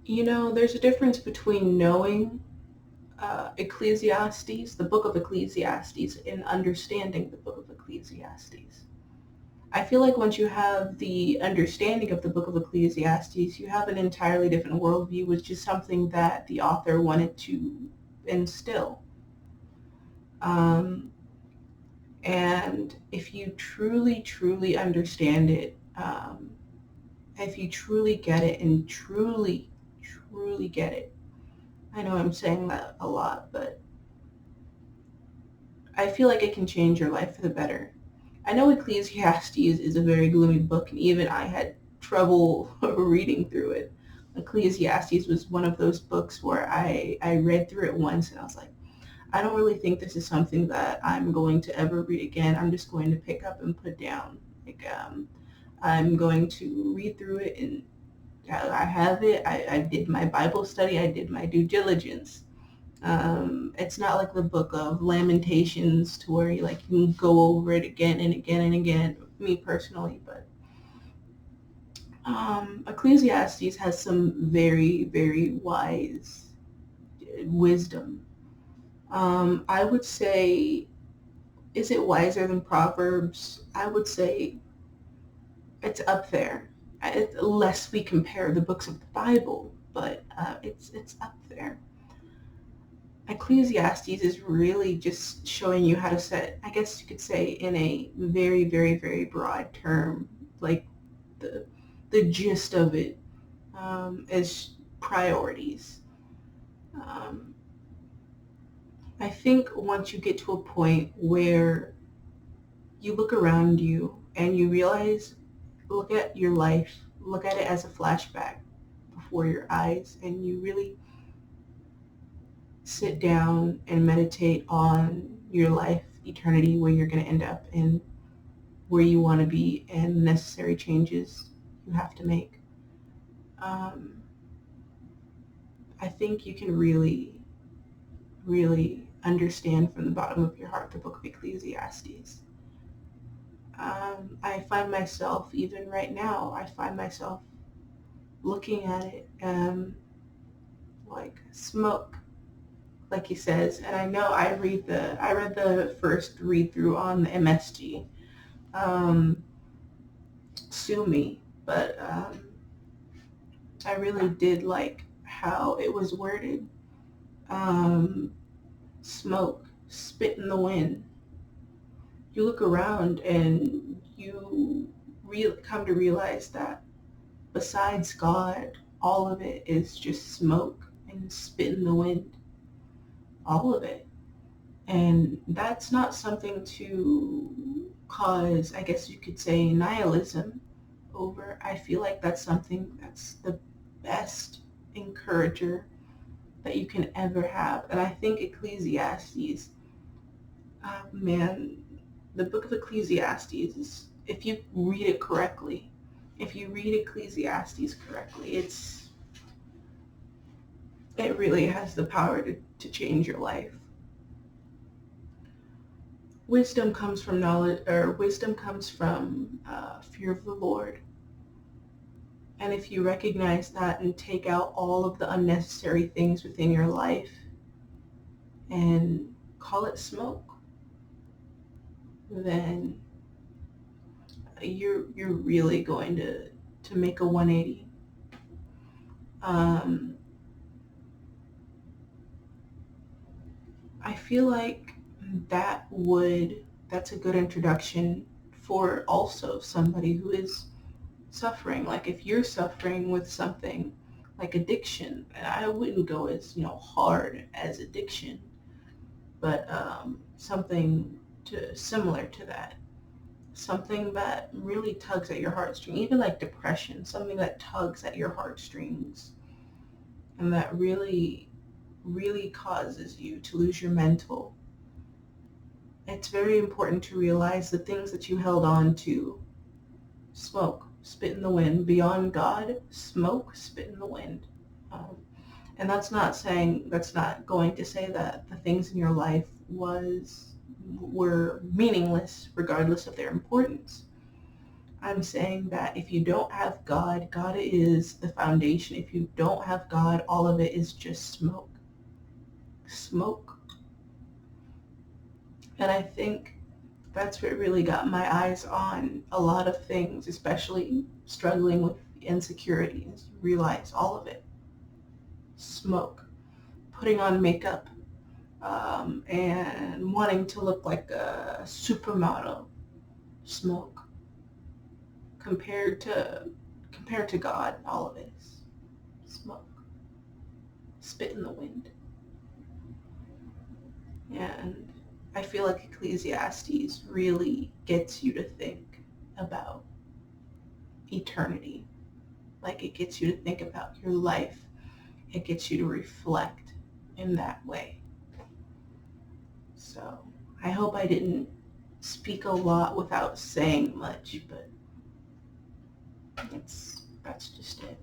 There's a difference between knowing Ecclesiastes, the book of Ecclesiastes, and understanding the book of Ecclesiastes. I feel like once you have the understanding of the book of Ecclesiastes, you have an entirely different worldview, which is something that the author wanted to instill. And if you truly, truly understand it, if you truly get it and truly, truly get it, I know I'm saying that a lot, but I feel like it can change your life for the better. I know Ecclesiastes is a very gloomy book, and even I had trouble reading through it. Ecclesiastes was one of those books where I read through it once and I was like, I don't really think this is something that I'm going to ever read again. I'm just going to pick up and put down. I'm going to read through it, and I have it. I did my Bible study. I did my due diligence. It's not like the book of Lamentations to where you can go over it again and again and again, me personally, but Ecclesiastes has some very, very wise wisdom. I would say, is it wiser than Proverbs? I would say it's up there. Unless we compare the books of the Bible, but it's up there. Ecclesiastes is really just showing you how to set, I guess you could say in a very, very, very broad term, like the gist of it is priorities. Um, I think once you get to a point where you look around you and you realize, look at your life, look at it as a flashback before your eyes, and you really sit down and meditate on your life, eternity, where you're going to end up, and where you want to be, and the necessary changes you have to make. I think you can really, really understand from the bottom of your heart the book of Ecclesiastes. I find myself, even right now, I find myself looking at it like smoke, like he says. And I know I read I read the first read through on the MSG, sue me, but I really did like how it was worded. Smoke, spit in the wind. You look around and you come to realize that besides God, all of it is just smoke and spit in the wind. All of it. And that's not something to cause, I guess you could say, nihilism over. I feel like that's something that's the best encourager that you can ever have. And I think Ecclesiastes, man, the book of Ecclesiastes is, if you read it correctly, if you read Ecclesiastes correctly, it really has the power to change your life. Wisdom comes from knowledge, or wisdom comes from fear of the Lord. And if you recognize that and take out all of the unnecessary things within your life and call it smoke, then you're really going to make a 180. I feel like that's a good introduction for also somebody who is suffering. Like if you're suffering with something like addiction, and I wouldn't go as hard as addiction, but something similar to that, something that really tugs at your heartstrings, even like depression, something that tugs at your heartstrings, and that really, really causes you to lose your mental. It's very important to realize the things that you held on to, smoke, spit in the wind. Beyond God, smoke, spit in the wind. And that's not going to say that the things in your life were meaningless regardless of their importance. I'm saying that if you don't have God, God is the foundation. If you don't have God, all of it is just smoke. Smoke. And I think that's what really got my eyes on a lot of things, especially struggling with insecurities. You realize all of it. Smoke. Putting on makeup, and wanting to look like a supermodel. Smoke. Compared to God, all of it is smoke. Spit in the wind. And I feel like Ecclesiastes really gets you to think about eternity. Like it gets you to think about your life. It gets you to reflect in that way. So I hope I didn't speak a lot without saying much, but that's just it.